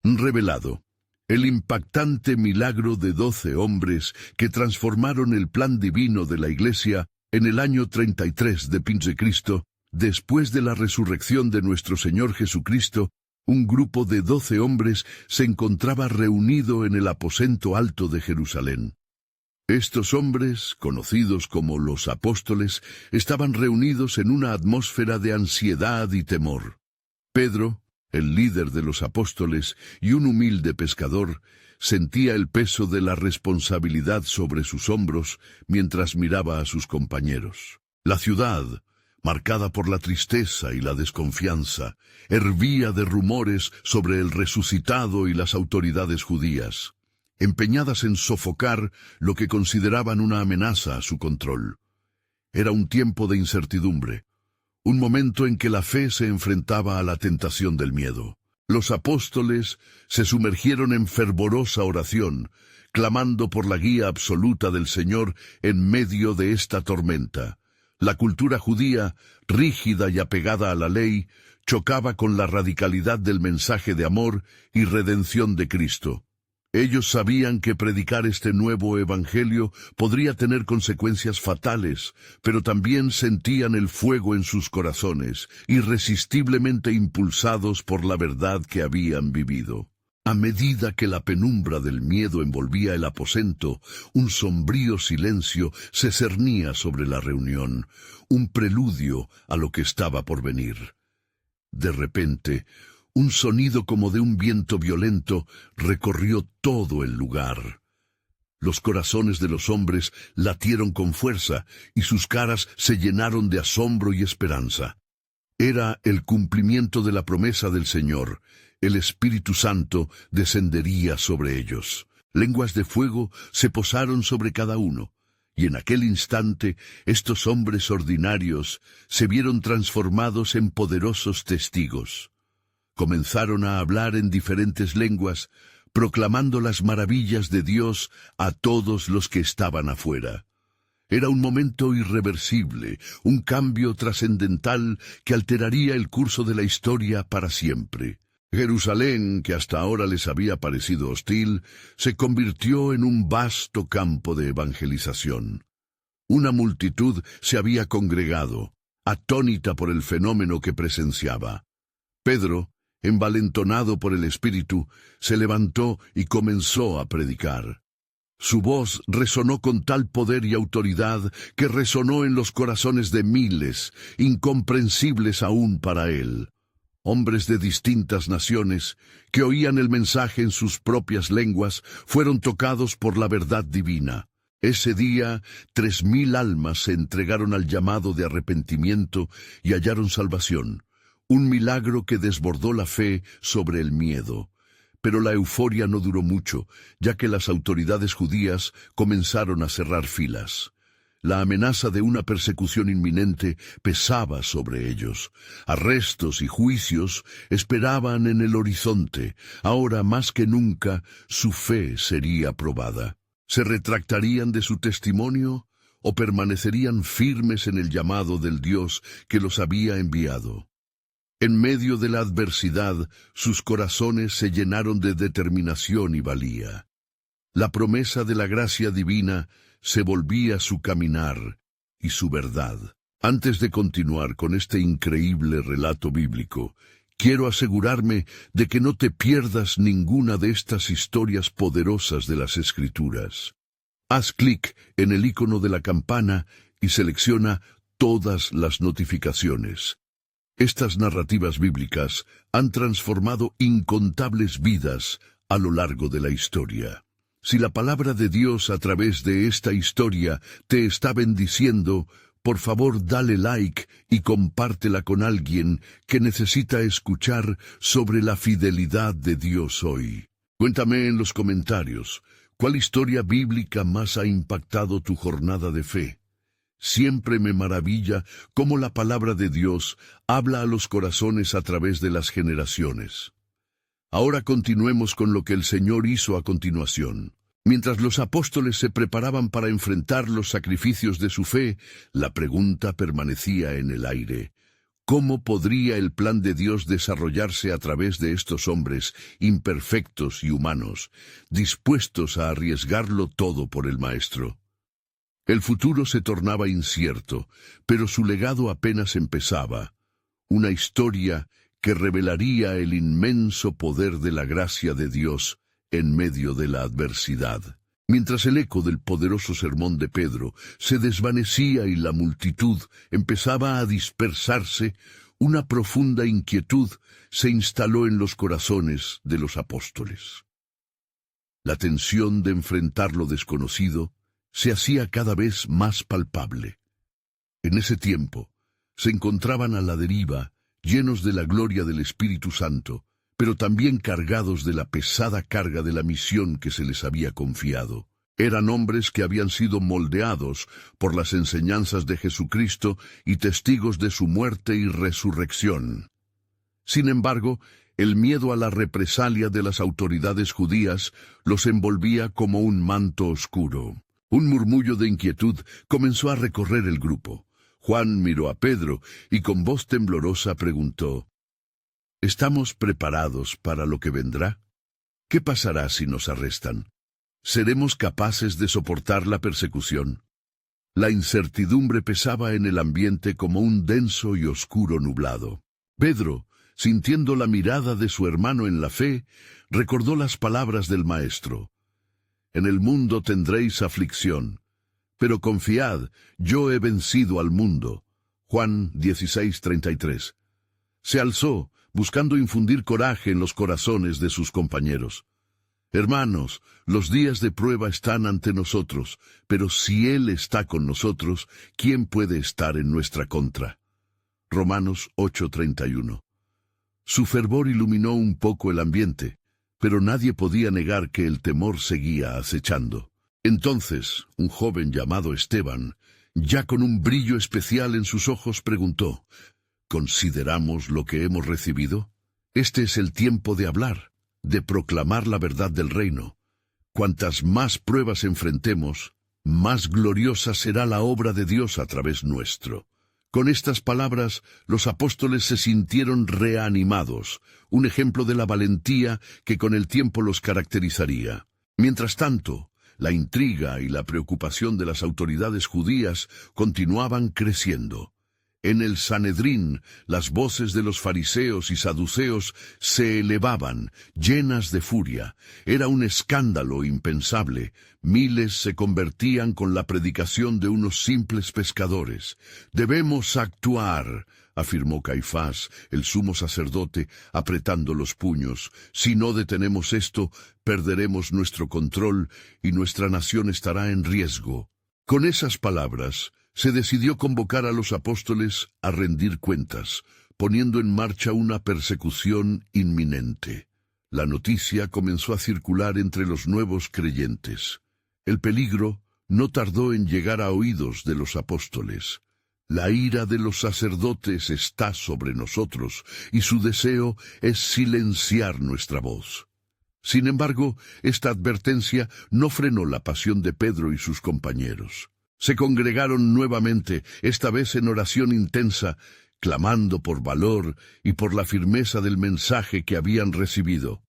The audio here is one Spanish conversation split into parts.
Revelado. El impactante milagro de 12 hombres que transformaron el plan divino de la Iglesia en el año 33 de Pintecristo, después de la resurrección de nuestro Señor Jesucristo. Un grupo de 12 hombres se encontraba reunido en el aposento alto de Jerusalén. Estos hombres, conocidos como los apóstoles, estaban reunidos en una atmósfera de ansiedad y temor. Pedro, el líder de los apóstoles y un humilde pescador, sentía el peso de la responsabilidad sobre sus hombros mientras miraba a sus compañeros. La ciudad, marcada por la tristeza y la desconfianza, hervía de rumores sobre el resucitado y las autoridades judías, empeñadas en sofocar lo que consideraban una amenaza a su control. Era un tiempo de incertidumbre, un momento en que la fe se enfrentaba a la tentación del miedo. Los apóstoles se sumergieron en fervorosa oración, clamando por la guía absoluta del Señor en medio de esta tormenta. La cultura judía, rígida y apegada a la ley, chocaba con la radicalidad del mensaje de amor y redención de Cristo. Ellos sabían que predicar este nuevo evangelio podría tener consecuencias fatales, pero también sentían el fuego en sus corazones, irresistiblemente impulsados por la verdad que habían vivido. A medida que la penumbra del miedo envolvía el aposento, un sombrío silencio se cernía sobre la reunión, un preludio a lo que estaba por venir. De repente, un sonido como de un viento violento recorrió todo el lugar. Los corazones de los hombres latieron con fuerza y sus caras se llenaron de asombro y esperanza. Era el cumplimiento de la promesa del Señor. El Espíritu Santo descendería sobre ellos. Lenguas de fuego se posaron sobre cada uno, y en aquel instante estos hombres ordinarios se vieron transformados en poderosos testigos. Comenzaron a hablar en diferentes lenguas, proclamando las maravillas de Dios a todos los que estaban afuera. Era un momento irreversible, un cambio trascendental que alteraría el curso de la historia para siempre. Jerusalén, que hasta ahora les había parecido hostil, se convirtió en un vasto campo de evangelización. Una multitud se había congregado, atónita por el fenómeno que presenciaba. Pedro, envalentonado por el Espíritu, se levantó y comenzó a predicar. Su voz resonó con tal poder y autoridad que resonó en los corazones de miles, incomprensibles aún para él. Hombres de distintas naciones, que oían el mensaje en sus propias lenguas, fueron tocados por la verdad divina. Ese día, 3,000 almas se entregaron al llamado de arrepentimiento y hallaron salvación. Un milagro que desbordó la fe sobre el miedo. Pero la euforia no duró mucho, ya que las autoridades judías comenzaron a cerrar filas. La amenaza de una persecución inminente pesaba sobre ellos. Arrestos y juicios esperaban en el horizonte. Ahora más que nunca, su fe sería probada. ¿Se retractarían de su testimonio o permanecerían firmes en el llamado del Dios que los había enviado? En medio de la adversidad, sus corazones se llenaron de determinación y valía. La promesa de la gracia divina se volvía su caminar y su verdad. Antes de continuar con este increíble relato bíblico, quiero asegurarme de que no te pierdas ninguna de estas historias poderosas de las Escrituras. Haz clic en el icono de la campana y selecciona todas las notificaciones. Estas narrativas bíblicas han transformado incontables vidas a lo largo de la historia. Si la palabra de Dios a través de esta historia te está bendiciendo, por favor dale like y compártela con alguien que necesita escuchar sobre la fidelidad de Dios hoy. Cuéntame en los comentarios, ¿cuál historia bíblica más ha impactado tu jornada de fe? Siempre me maravilla cómo la palabra de Dios habla a los corazones a través de las generaciones. Ahora continuemos con lo que el Señor hizo a continuación. Mientras los apóstoles se preparaban para enfrentar los sacrificios de su fe, la pregunta permanecía en el aire: ¿Cómo podría el plan de Dios desarrollarse a través de estos hombres imperfectos y humanos, dispuestos a arriesgarlo todo por el Maestro? El futuro se tornaba incierto, pero su legado apenas empezaba. Una historia que revelaría el inmenso poder de la gracia de Dios en medio de la adversidad. Mientras el eco del poderoso sermón de Pedro se desvanecía y la multitud empezaba a dispersarse, una profunda inquietud se instaló en los corazones de los apóstoles. La tensión de enfrentar lo desconocido se hacía cada vez más palpable. En ese tiempo, se encontraban a la deriva, llenos de la gloria del Espíritu Santo, pero también cargados de la pesada carga de la misión que se les había confiado. Eran hombres que habían sido moldeados por las enseñanzas de Jesucristo y testigos de su muerte y resurrección. Sin embargo, el miedo a la represalia de las autoridades judías los envolvía como un manto oscuro. Un murmullo de inquietud comenzó a recorrer el grupo. Juan miró a Pedro y con voz temblorosa preguntó: ¿Estamos preparados para lo que vendrá? ¿Qué pasará si nos arrestan? ¿Seremos capaces de soportar la persecución? La incertidumbre pesaba en el ambiente como un denso y oscuro nublado. Pedro, sintiendo la mirada de su hermano en la fe, recordó las palabras del Maestro: En el mundo tendréis aflicción, pero confiad, yo he vencido al mundo. Juan 16:33. Se alzó, buscando infundir coraje en los corazones de sus compañeros. Hermanos, los días de prueba están ante nosotros, pero si Él está con nosotros, ¿quién puede estar en nuestra contra? Romanos 8:31. Su fervor iluminó un poco el ambiente, pero nadie podía negar que el temor seguía acechando. Entonces, un joven llamado Esteban, ya con un brillo especial en sus ojos, preguntó: ¿Consideramos lo que hemos recibido? Este es el tiempo de hablar, de proclamar la verdad del reino. Cuantas más pruebas enfrentemos, más gloriosa será la obra de Dios a través nuestro. Con estas palabras, los apóstoles se sintieron reanimados, un ejemplo de la valentía que con el tiempo los caracterizaría. Mientras tanto, la intriga y la preocupación de las autoridades judías continuaban creciendo. En el Sanedrín, las voces de los fariseos y saduceos se elevaban, llenas de furia. Era un escándalo impensable. Miles se convertían con la predicación de unos simples pescadores. «Debemos actuar», afirmó Caifás, el sumo sacerdote, apretando los puños. «Si no detenemos esto, perderemos nuestro control y nuestra nación estará en riesgo». Con esas palabras, se decidió convocar a los apóstoles a rendir cuentas, poniendo en marcha una persecución inminente. La noticia comenzó a circular entre los nuevos creyentes. El peligro no tardó en llegar a oídos de los apóstoles. La ira de los sacerdotes está sobre nosotros, y su deseo es silenciar nuestra voz. Sin embargo, esta advertencia no frenó la pasión de Pedro y sus compañeros. Se congregaron nuevamente, esta vez en oración intensa, clamando por valor y por la firmeza del mensaje que habían recibido.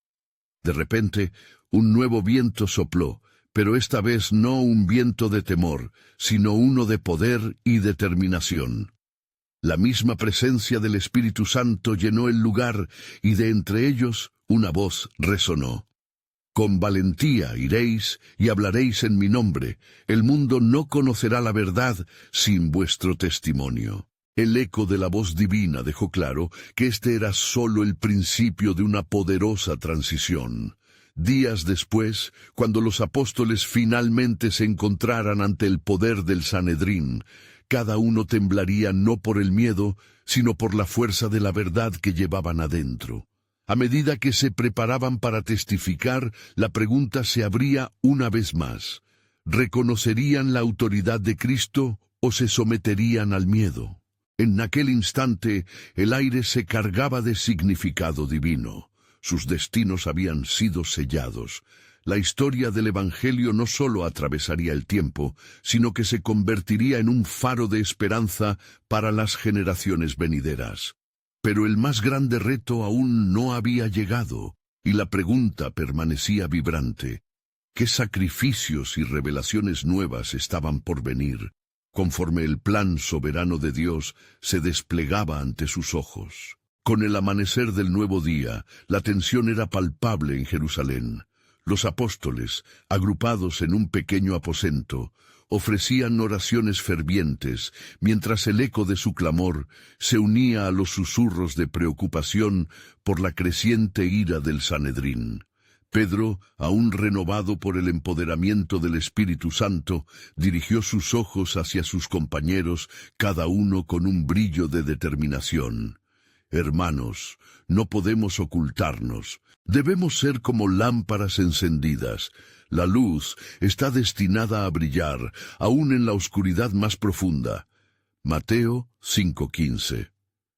De repente, un nuevo viento sopló, pero esta vez no un viento de temor, sino uno de poder y determinación. La misma presencia del Espíritu Santo llenó el lugar, y de entre ellos una voz resonó: «Con valentía iréis y hablaréis en mi nombre. El mundo no conocerá la verdad sin vuestro testimonio». El eco de la voz divina dejó claro que este era solo el principio de una poderosa transición. Días después, cuando los apóstoles finalmente se encontraran ante el poder del Sanedrín, cada uno temblaría no por el miedo, sino por la fuerza de la verdad que llevaban adentro. A medida que se preparaban para testificar, la pregunta se abría una vez más: ¿reconocerían la autoridad de Cristo o se someterían al miedo? En aquel instante, el aire se cargaba de significado divino. Sus destinos habían sido sellados. la historia del Evangelio no solo atravesaría el tiempo, sino que se convertiría en un faro de esperanza para las generaciones venideras. Pero el más grande reto aún no había llegado, y la pregunta permanecía vibrante. ¿Qué sacrificios y revelaciones nuevas estaban por venir, conforme el plan soberano de Dios se desplegaba ante sus ojos? Con el amanecer del nuevo día, la tensión era palpable en Jerusalén. Los apóstoles, agrupados en un pequeño aposento, ofrecían oraciones fervientes, mientras el eco de su clamor se unía a los susurros de preocupación por la creciente ira del Sanedrín. Pedro, aún renovado por el empoderamiento del Espíritu Santo, dirigió sus ojos hacia sus compañeros, cada uno con un brillo de determinación. Hermanos, no podemos ocultarnos. Debemos ser como lámparas encendidas. La luz está destinada a brillar, aún en la oscuridad más profunda. Mateo 5:15.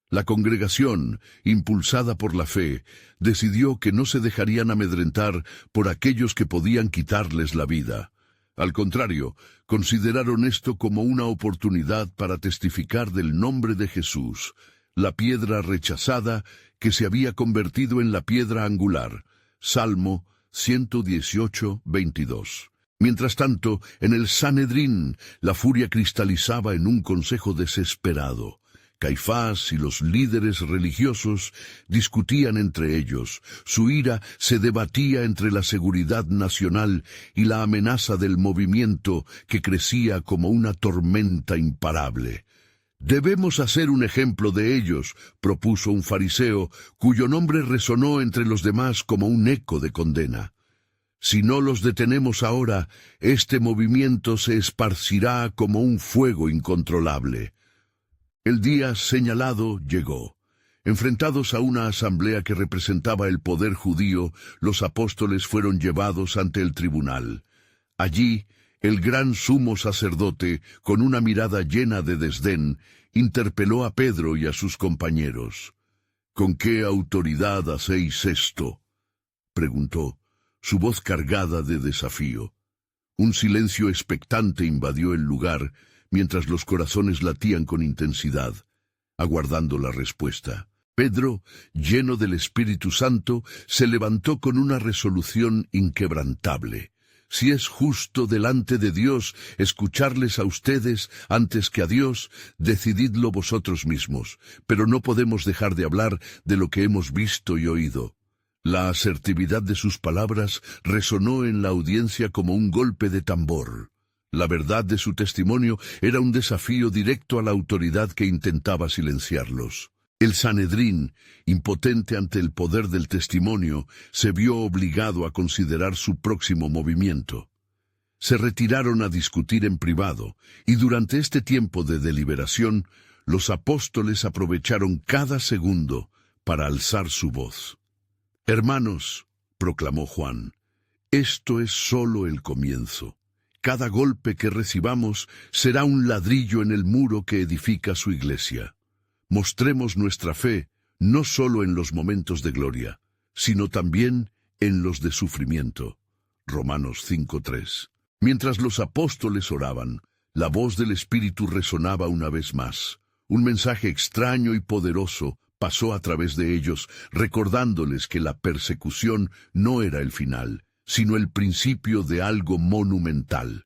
La congregación, impulsada por la fe, decidió que no se dejarían amedrentar por aquellos que podían quitarles la vida. Al contrario, consideraron esto como una oportunidad para testificar del nombre de Jesús, la piedra rechazada que se había convertido en la piedra angular. Salmo 118:22. Mientras tanto, en el Sanedrín, la furia cristalizaba en un consejo desesperado. Caifás y los líderes religiosos discutían entre ellos. Su ira se debatía entre la seguridad nacional y la amenaza del movimiento que crecía como una tormenta imparable. «Debemos hacer un ejemplo de ellos», propuso un fariseo, cuyo nombre resonó entre los demás como un eco de condena. «Si no los detenemos ahora, este movimiento se esparcirá como un fuego incontrolable». El día señalado llegó. Enfrentados a una asamblea que representaba el poder judío, los apóstoles fueron llevados ante el tribunal. Allí, el gran sumo sacerdote, con una mirada llena de desdén, interpeló a Pedro y a sus compañeros. «¿Con qué autoridad hacéis esto?», preguntó, su voz cargada de desafío. Un silencio expectante invadió el lugar, mientras los corazones latían con intensidad, aguardando la respuesta. Pedro, lleno del Espíritu Santo, se levantó con una resolución inquebrantable. «Si es justo delante de Dios escucharles a ustedes antes que a Dios, decididlo vosotros mismos, pero no podemos dejar de hablar de lo que hemos visto y oído». La asertividad de sus palabras resonó en la audiencia como un golpe de tambor. La verdad de su testimonio era un desafío directo a la autoridad que intentaba silenciarlos. El Sanedrín, impotente ante el poder del testimonio, se vio obligado a considerar su próximo movimiento. Se retiraron a discutir en privado, y durante este tiempo de deliberación, los apóstoles aprovecharon cada segundo para alzar su voz. «Hermanos», proclamó Juan, «esto es solo el comienzo. Cada golpe que recibamos será un ladrillo en el muro que edifica su iglesia. Mostremos nuestra fe no solo en los momentos de gloria, sino también en los de sufrimiento». Romanos 5:3. Mientras los apóstoles oraban, la voz del Espíritu resonaba una vez más. Un mensaje extraño y poderoso pasó a través de ellos, recordándoles que la persecución no era el final, sino el principio de algo monumental.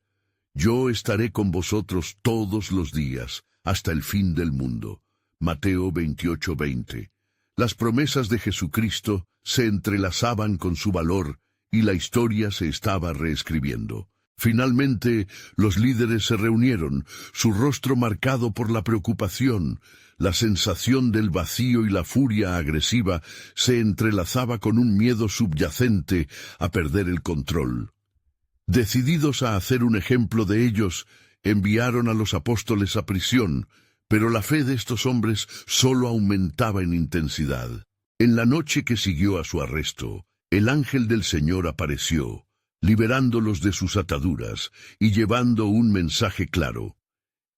«Yo estaré con vosotros todos los días, hasta el fin del mundo». Mateo 28:20. Las promesas de Jesucristo se entrelazaban con su valor, y la historia se estaba reescribiendo. Finalmente, los líderes se reunieron, su rostro marcado por la preocupación. La sensación del vacío y la furia agresiva se entrelazaba con un miedo subyacente a perder el control. Decididos a hacer un ejemplo de ellos, enviaron a los apóstoles a prisión, pero la fe de estos hombres solo aumentaba en intensidad. En la noche que siguió a su arresto, el ángel del Señor apareció, liberándolos de sus ataduras y llevando un mensaje claro.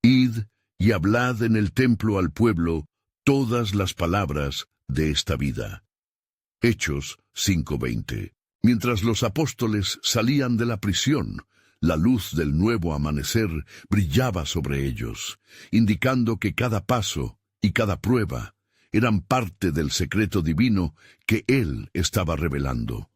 «Id y hablad en el templo al pueblo todas las palabras de esta vida». Hechos 5:20. Mientras los apóstoles salían de la prisión, la luz del nuevo amanecer brillaba sobre ellos, indicando que cada paso y cada prueba eran parte del secreto divino que Él estaba revelando.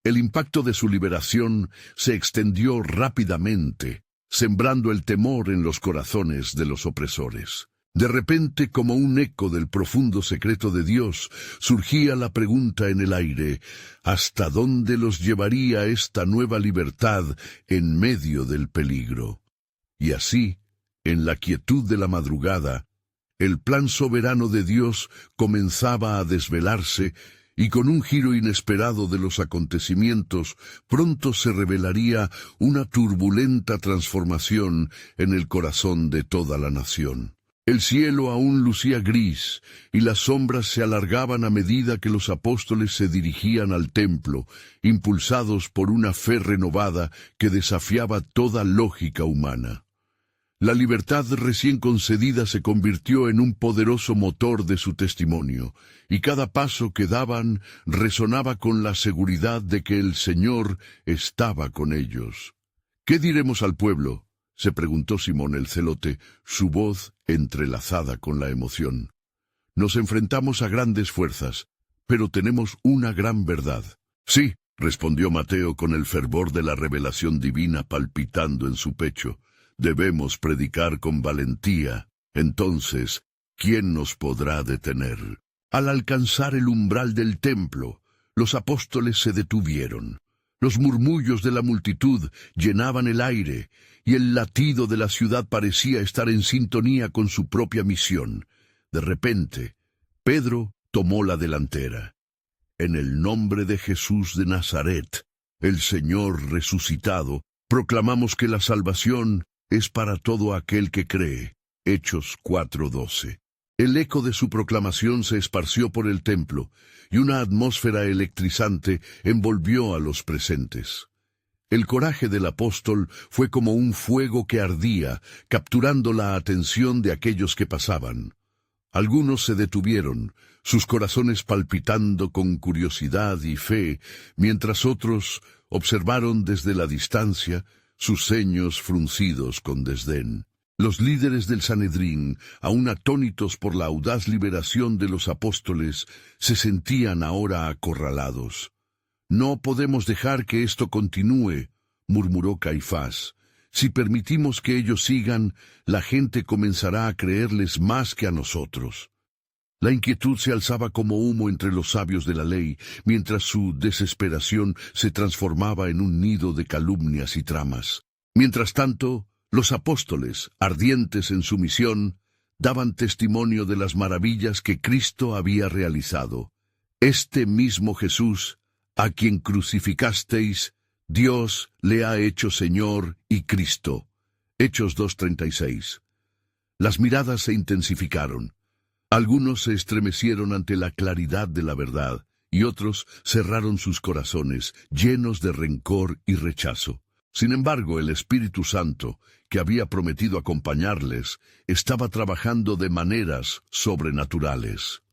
El impacto de su liberación se extendió rápidamente, sembrando el temor en los corazones de los opresores. De repente, como un eco del profundo secreto de Dios, surgía la pregunta en el aire: ¿hasta dónde los llevaría esta nueva libertad en medio del peligro? Y así, en la quietud de la madrugada, el plan soberano de Dios comenzaba a desvelarse, y con un giro inesperado de los acontecimientos, pronto se revelaría una turbulenta transformación en el corazón de toda la nación. El cielo aún lucía gris, y las sombras se alargaban a medida que los apóstoles se dirigían al templo, impulsados por una fe renovada que desafiaba toda lógica humana. La libertad recién concedida se convirtió en un poderoso motor de su testimonio, y cada paso que daban resonaba con la seguridad de que el Señor estaba con ellos. ¿Qué diremos al pueblo?, se preguntó Simón el Celote, su voz entrelazada con la emoción. Nos enfrentamos a grandes fuerzas, pero tenemos una gran verdad. Sí, respondió Mateo con el fervor de la revelación divina palpitando en su pecho. Debemos predicar con valentía. Entonces, ¿quién nos podrá detener? Al alcanzar el umbral del templo, los apóstoles se detuvieron. Los murmullos de la multitud llenaban el aire, y el latido de la ciudad parecía estar en sintonía con su propia misión. De repente, Pedro tomó la delantera. En el nombre de Jesús de Nazaret, el Señor resucitado, proclamamos que la salvación es para todo aquel que cree. Hechos 4:12. El eco de su proclamación se esparció por el templo, y una atmósfera electrizante envolvió a los presentes. El coraje del apóstol fue como un fuego que ardía, capturando la atención de aquellos que pasaban. Algunos se detuvieron, sus corazones palpitando con curiosidad y fe, mientras otros observaron desde la distancia, sus ceños fruncidos con desdén. Los líderes del Sanedrín, aún atónitos por la audaz liberación de los apóstoles, se sentían ahora acorralados. «No podemos dejar que esto continúe», murmuró Caifás. «Si permitimos que ellos sigan, la gente comenzará a creerles más que a nosotros». La inquietud se alzaba como humo entre los sabios de la ley, mientras su desesperación se transformaba en un nido de calumnias y tramas. Mientras tanto, los apóstoles, ardientes en su misión, daban testimonio de las maravillas que Cristo había realizado. Este mismo Jesús, a quien crucificasteis, Dios le ha hecho Señor y Cristo. Hechos 2:36. Las miradas se intensificaron. Algunos se estremecieron ante la claridad de la verdad, y otros cerraron sus corazones, llenos de rencor y rechazo. Sin embargo, el Espíritu Santo, que había prometido acompañarles, estaba trabajando de maneras sobrenaturales.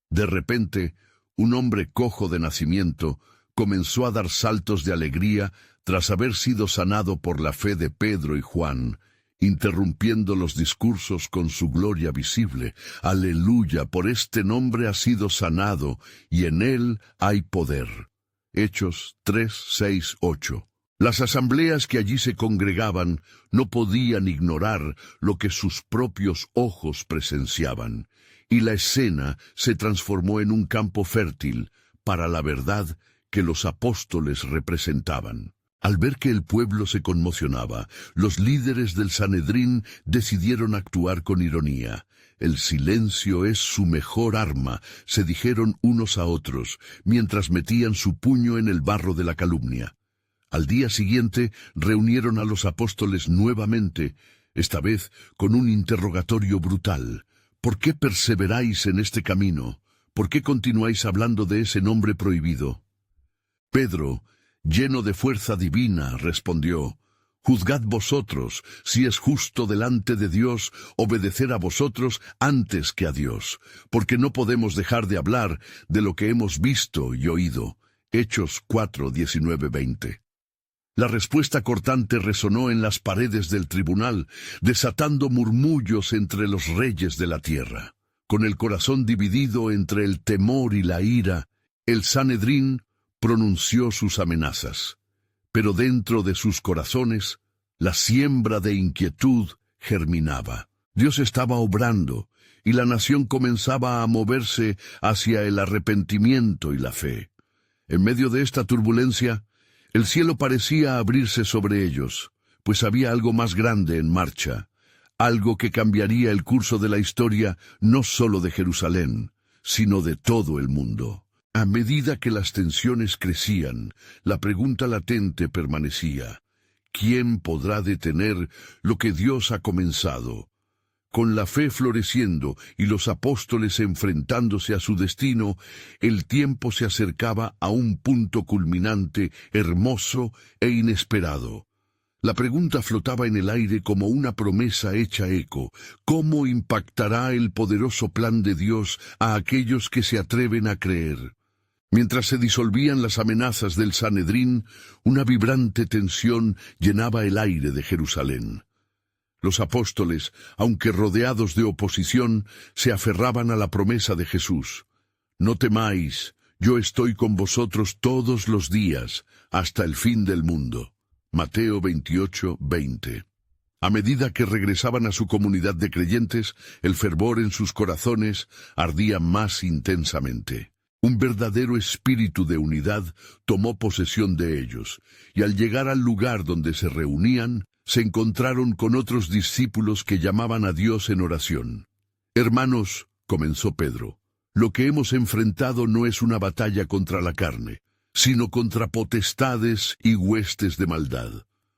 De repente, un hombre cojo de nacimiento comenzó a dar saltos de alegría tras haber sido sanado por la fe de Pedro y Juan, interrumpiendo los discursos con su gloria visible. «Aleluya, por este nombre ha sido sanado, y en él hay poder». Hechos 3:6-8. Las asambleas que allí se congregaban no podían ignorar lo que sus propios ojos presenciaban, y la escena se transformó en un campo fértil para la verdad que los apóstoles representaban. Al ver que el pueblo se conmocionaba, los líderes del Sanedrín decidieron actuar con ironía. «El silencio es su mejor arma», se dijeron unos a otros, mientras metían su puño en el barro de la calumnia. Al día siguiente reunieron a los apóstoles nuevamente, esta vez con un interrogatorio brutal. «¿Por qué perseveráis en este camino? ¿Por qué continuáis hablando de ese nombre prohibido?» Pedro, lleno de fuerza divina, respondió: «Juzgad vosotros si es justo delante de Dios obedecer a vosotros antes que a Dios, porque no podemos dejar de hablar de lo que hemos visto y oído». Hechos 4, 19, 20. La respuesta cortante resonó en las paredes del tribunal, desatando murmullos entre los reyes de la tierra. Con el corazón dividido entre el temor y la ira, el Sanedrín pronunció sus amenazas. Pero dentro de sus corazones, la siembra de inquietud germinaba. Dios estaba obrando, y la nación comenzaba a moverse hacia el arrepentimiento y la fe. En medio de esta turbulencia, el cielo parecía abrirse sobre ellos, pues había algo más grande en marcha, algo que cambiaría el curso de la historia no solo de Jerusalén, sino de todo el mundo. A medida que las tensiones crecían, la pregunta latente permanecía: ¿quién podrá detener lo que Dios ha comenzado? Con la fe floreciendo y los apóstoles enfrentándose a su destino, el tiempo se acercaba a un punto culminante, hermoso e inesperado. La pregunta flotaba en el aire como una promesa hecha eco: ¿cómo impactará el poderoso plan de Dios a aquellos que se atreven a creer? Mientras se disolvían las amenazas del Sanedrín, una vibrante tensión llenaba el aire de Jerusalén. Los apóstoles, aunque rodeados de oposición, se aferraban a la promesa de Jesús: «No temáis, yo estoy con vosotros todos los días, hasta el fin del mundo». Mateo 28, 20. A medida que regresaban a su comunidad de creyentes, el fervor en sus corazones ardía más intensamente. Un verdadero espíritu de unidad tomó posesión de ellos, y al llegar al lugar donde se reunían, se encontraron con otros discípulos que llamaban a Dios en oración. «Hermanos», comenzó Pedro, «lo que hemos enfrentado no es una batalla contra la carne, sino contra potestades y huestes de maldad.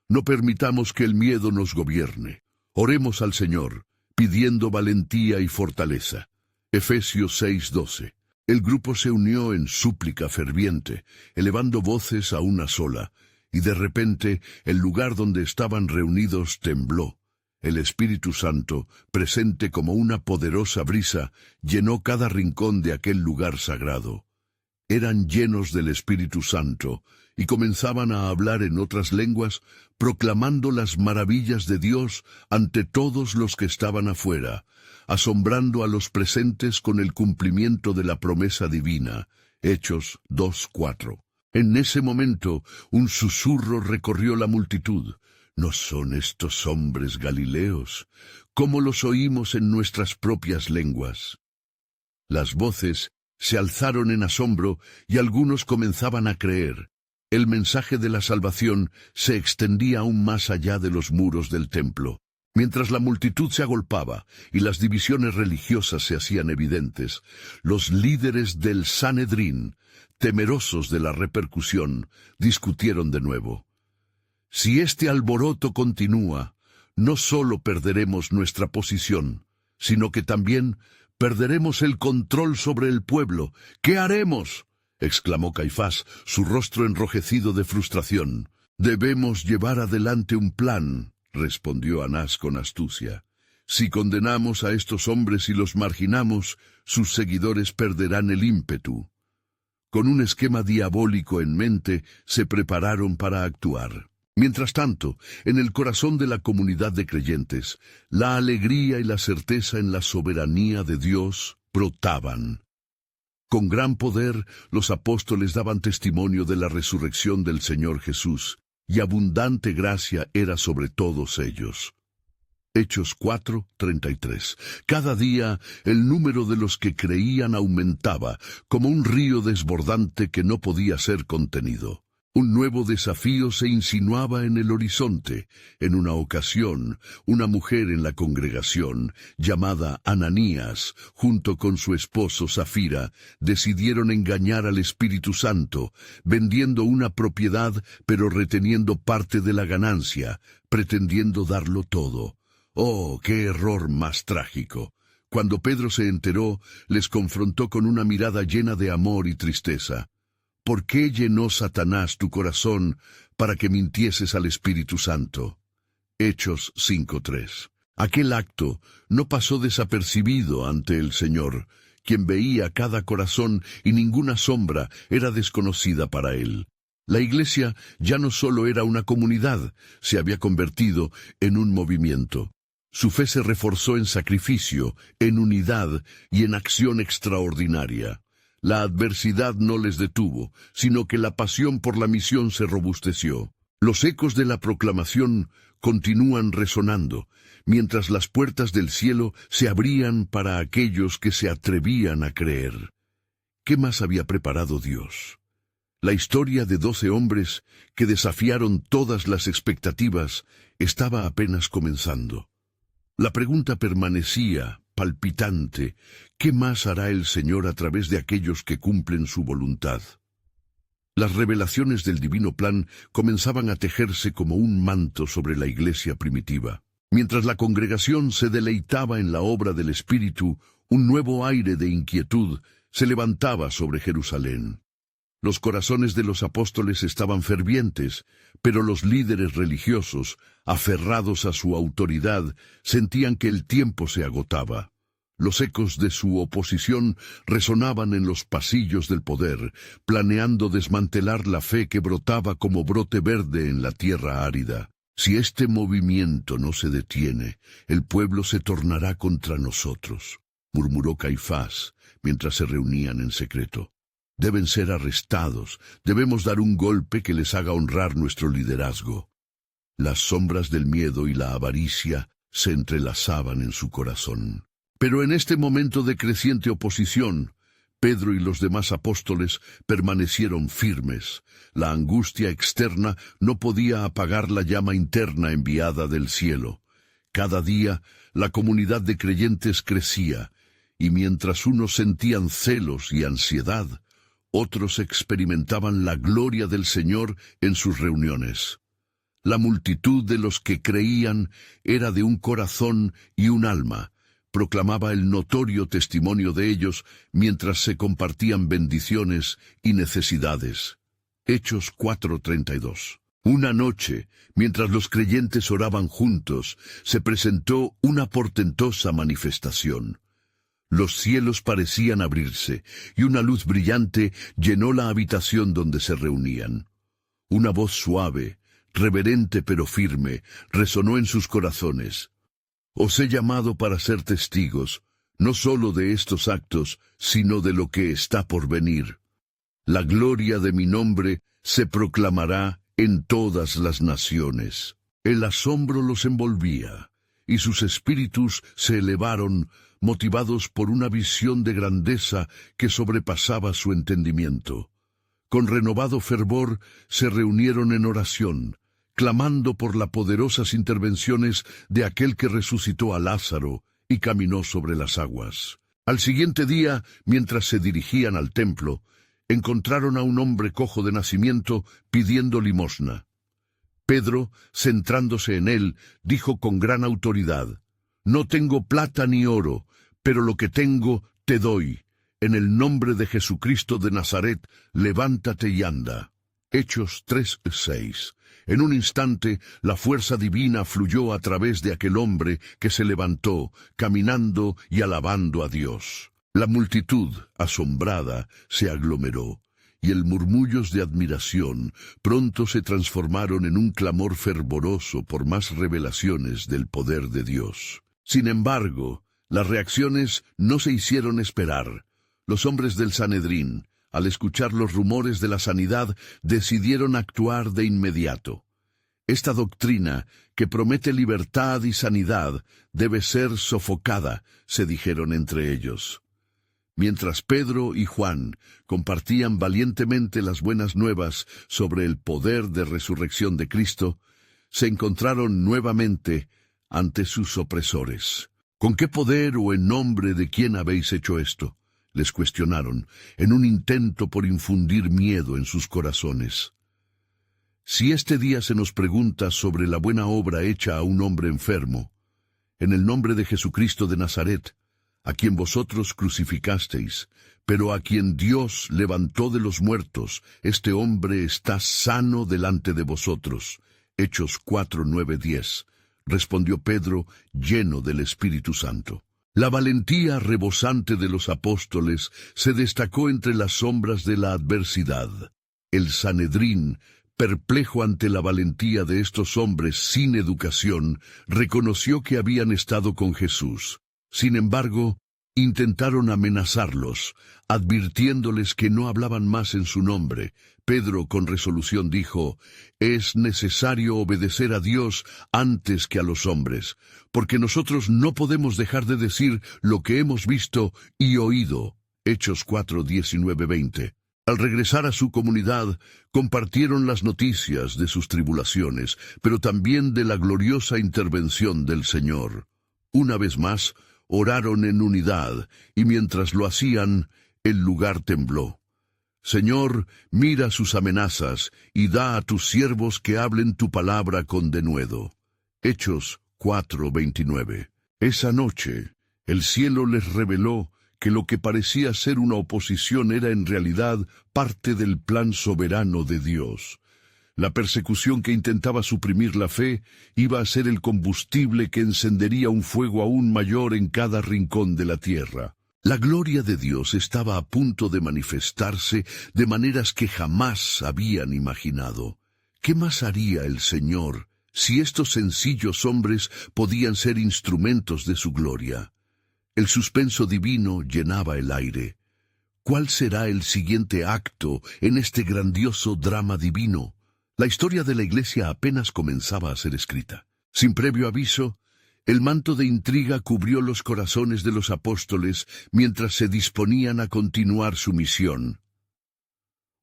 No permitamos que el miedo nos gobierne. Oremos al Señor, pidiendo valentía y fortaleza». Efesios 6:12. El grupo se unió en súplica ferviente, elevando voces a una sola, y de repente el lugar donde estaban reunidos tembló. El Espíritu Santo, presente como una poderosa brisa, llenó cada rincón de aquel lugar sagrado. Eran llenos del Espíritu Santo, y comenzaban a hablar en otras lenguas, proclamando las maravillas de Dios ante todos los que estaban afuera, asombrando a los presentes con el cumplimiento de la promesa divina. Hechos 2:4. En ese momento, un susurro recorrió la multitud: «¿No son estos hombres galileos? ¿Cómo los oímos en nuestras propias lenguas?». Las voces se alzaron en asombro y algunos comenzaban a creer. El mensaje de la salvación se extendía aún más allá de los muros del templo. Mientras la multitud se agolpaba y las divisiones religiosas se hacían evidentes, los líderes del Sanedrín, temerosos de la repercusión, discutieron de nuevo. «Si este alboroto continúa, no solo perderemos nuestra posición, sino que también perderemos el control sobre el pueblo. ¿Qué haremos?», exclamó Caifás, su rostro enrojecido de frustración. «Debemos llevar adelante un plan», respondió Anás con astucia. «Si condenamos a estos hombres y los marginamos, sus seguidores perderán el ímpetu». Con un esquema diabólico en mente, se prepararon para actuar. Mientras tanto, en el corazón de la comunidad de creyentes, la alegría y la certeza en la soberanía de Dios brotaban. Con gran poder, los apóstoles daban testimonio de la resurrección del Señor Jesús, y abundante gracia era sobre todos ellos. Hechos 4:33. Cada día el número de los que creían aumentaba, como un río desbordante que no podía ser contenido. Un nuevo desafío se insinuaba en el horizonte. En una ocasión, una mujer en la congregación, llamada Ananías, junto con su esposo Zafira, decidieron engañar al Espíritu Santo, vendiendo una propiedad pero reteniendo parte de la ganancia, pretendiendo darlo todo. ¡Oh, qué error más trágico! Cuando Pedro se enteró, les confrontó con una mirada llena de amor y tristeza. ¿Por qué llenó Satanás tu corazón para que mintieses al Espíritu Santo? Hechos 5:3. Aquel acto no pasó desapercibido ante el Señor, quien veía cada corazón y ninguna sombra era desconocida para él. La Iglesia ya no solo era una comunidad, se había convertido en un movimiento. Su fe se reforzó en sacrificio, en unidad y en acción extraordinaria. La adversidad no les detuvo, sino que la pasión por la misión se robusteció. Los ecos de la proclamación continúan resonando, mientras las puertas del cielo se abrían para aquellos que se atrevían a creer. ¿Qué más había preparado Dios? La historia de 12 hombres que desafiaron todas las expectativas estaba apenas comenzando. La pregunta permanecía, palpitante: ¿qué más hará el Señor a través de aquellos que cumplen su voluntad? Las revelaciones del divino plan comenzaban a tejerse como un manto sobre la iglesia primitiva. Mientras la congregación se deleitaba en la obra del Espíritu, un nuevo aire de inquietud se levantaba sobre Jerusalén. Los corazones de los apóstoles estaban fervientes, pero los líderes religiosos, aferrados a su autoridad, sentían que el tiempo se agotaba. Los ecos de su oposición resonaban en los pasillos del poder, planeando desmantelar la fe que brotaba como brote verde en la tierra árida. Si este movimiento no se detiene, el pueblo se tornará contra nosotros, murmuró Caifás, mientras se reunían en secreto. Deben ser arrestados, debemos dar un golpe que les haga honrar nuestro liderazgo. Las sombras del miedo y la avaricia se entrelazaban en su corazón. Pero en este momento de creciente oposición, Pedro y los demás apóstoles permanecieron firmes. La angustia externa no podía apagar la llama interna enviada del cielo. Cada día, la comunidad de creyentes crecía, y mientras unos sentían celos y ansiedad, otros experimentaban la gloria del Señor en sus reuniones. La multitud de los que creían era de un corazón y un alma. Proclamaba el notorio testimonio de ellos mientras se compartían bendiciones y necesidades. Hechos 4:32. Una noche, mientras los creyentes oraban juntos, se presentó una portentosa manifestación. Los cielos parecían abrirse, y una luz brillante llenó la habitación donde se reunían. Una voz suave, reverente pero firme, resonó en sus corazones. Os he llamado para ser testigos, no solo de estos actos, sino de lo que está por venir. La gloria de mi nombre se proclamará en todas las naciones. El asombro los envolvía, y sus espíritus se elevaron, motivados por una visión de grandeza que sobrepasaba su entendimiento. Con renovado fervor se reunieron en oración, clamando por las poderosas intervenciones de aquel que resucitó a Lázaro y caminó sobre las aguas. Al siguiente día, mientras se dirigían al templo, encontraron a un hombre cojo de nacimiento pidiendo limosna. Pedro, centrándose en él, dijo con gran autoridad: «No tengo plata ni oro, pero lo que tengo te doy. En el nombre de Jesucristo de Nazaret, levántate y anda». Hechos 3:6. En un instante, la fuerza divina fluyó a través de aquel hombre que se levantó, caminando y alabando a Dios. La multitud, asombrada, se aglomeró, y el murmullos de admiración pronto se transformaron en un clamor fervoroso por más revelaciones del poder de Dios. Sin embargo, las reacciones no se hicieron esperar. Los hombres del Sanedrín, al escuchar los rumores de la sanidad, decidieron actuar de inmediato. Esta doctrina, que promete libertad y sanidad, debe ser sofocada, se dijeron entre ellos. Mientras Pedro y Juan compartían valientemente las buenas nuevas sobre el poder de resurrección de Cristo, se encontraron nuevamente ante sus opresores. ¿Con qué poder o en nombre de quién habéis hecho esto?, les cuestionaron, en un intento por infundir miedo en sus corazones. Si este día se nos pregunta sobre la buena obra hecha a un hombre enfermo, en el nombre de Jesucristo de Nazaret, a quien vosotros crucificasteis, pero a quien Dios levantó de los muertos, este hombre está sano delante de vosotros. Hechos 4:9-10. Respondió Pedro, lleno del Espíritu Santo. La valentía rebosante de los apóstoles se destacó entre las sombras de la adversidad. El Sanedrín, perplejo ante la valentía de estos hombres sin educación, reconoció que habían estado con Jesús. Sin embargo, intentaron amenazarlos, advirtiéndoles que no hablaban más en su nombre. Pedro con resolución dijo: «Es necesario obedecer a Dios antes que a los hombres, porque nosotros no podemos dejar de decir lo que hemos visto y oído». Hechos 4, 19, 20. Al regresar a su comunidad, compartieron las noticias de sus tribulaciones, pero también de la gloriosa intervención del Señor. Una vez más, oraron en unidad, y mientras lo hacían, el lugar tembló. «Señor, mira sus amenazas, y da a tus siervos que hablen tu palabra con denuedo». Hechos 4:29. Esa noche, el cielo les reveló que lo que parecía ser una oposición era en realidad parte del plan soberano de Dios. La persecución que intentaba suprimir la fe iba a ser el combustible que encendería un fuego aún mayor en cada rincón de la tierra. La gloria de Dios estaba a punto de manifestarse de maneras que jamás habían imaginado. ¿Qué más haría el Señor si estos sencillos hombres podían ser instrumentos de su gloria? El suspenso divino llenaba el aire. ¿Cuál será el siguiente acto en este grandioso drama divino? La historia de la Iglesia apenas comenzaba a ser escrita. Sin previo aviso, el manto de intriga cubrió los corazones de los apóstoles mientras se disponían a continuar su misión.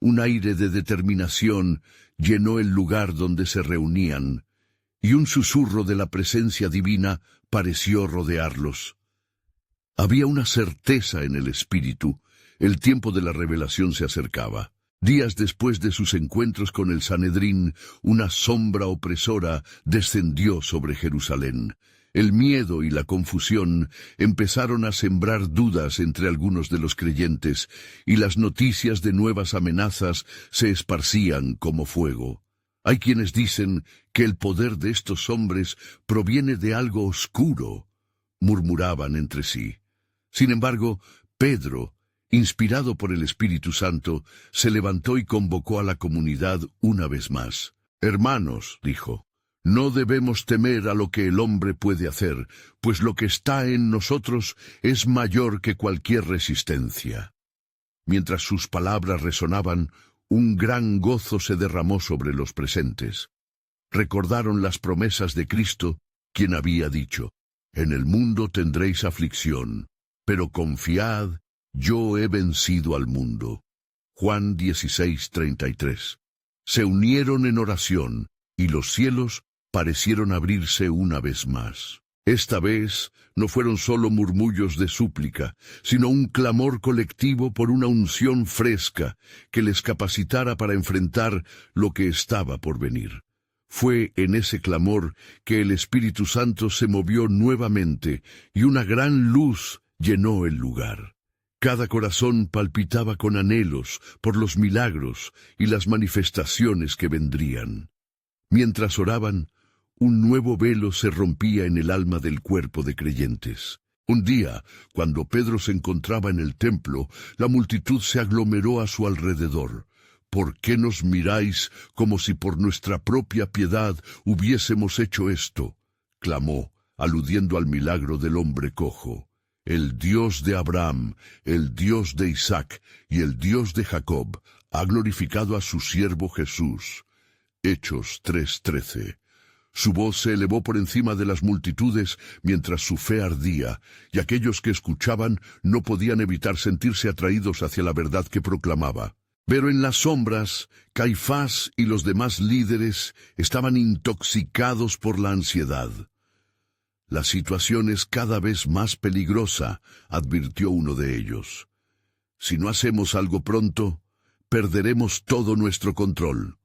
Un aire de determinación llenó el lugar donde se reunían, y un susurro de la presencia divina pareció rodearlos. Había una certeza en el espíritu. El tiempo de la revelación se acercaba. Días después de sus encuentros con el Sanedrín, una sombra opresora descendió sobre Jerusalén. El miedo y la confusión empezaron a sembrar dudas entre algunos de los creyentes, y las noticias de nuevas amenazas se esparcían como fuego. Hay quienes dicen que el poder de estos hombres proviene de algo oscuro, murmuraban entre sí. Sin embargo, Pedro, inspirado por el Espíritu Santo, se levantó y convocó a la comunidad una vez más. «Hermanos», dijo, «no debemos temer a lo que el hombre puede hacer, pues lo que está en nosotros es mayor que cualquier resistencia». Mientras sus palabras resonaban, un gran gozo se derramó sobre los presentes. Recordaron las promesas de Cristo, quien había dicho: «En el mundo tendréis aflicción, pero confiad, yo he vencido al mundo». Juan 16:33. Se unieron en oración, y los cielos parecieron abrirse una vez más. Esta vez no fueron solo murmullos de súplica, sino un clamor colectivo por una unción fresca que les capacitara para enfrentar lo que estaba por venir. Fue en ese clamor que el Espíritu Santo se movió nuevamente, y una gran luz llenó el lugar. Cada corazón palpitaba con anhelos por los milagros y las manifestaciones que vendrían. Mientras oraban, un nuevo velo se rompía en el alma del cuerpo de creyentes. Un día, cuando Pedro se encontraba en el templo, la multitud se aglomeró a su alrededor. «¿Por qué nos miráis como si por nuestra propia piedad hubiésemos hecho esto?», clamó, aludiendo al milagro del hombre cojo. «El Dios de Abraham, el Dios de Isaac y el Dios de Jacob ha glorificado a su siervo Jesús». Hechos 3:13. Su voz se elevó por encima de las multitudes mientras su fe ardía, y aquellos que escuchaban no podían evitar sentirse atraídos hacia la verdad que proclamaba. Pero en las sombras, Caifás y los demás líderes estaban intoxicados por la ansiedad. «La situación es cada vez más peligrosa», advirtió uno de ellos. «Si no hacemos algo pronto, perderemos todo nuestro control».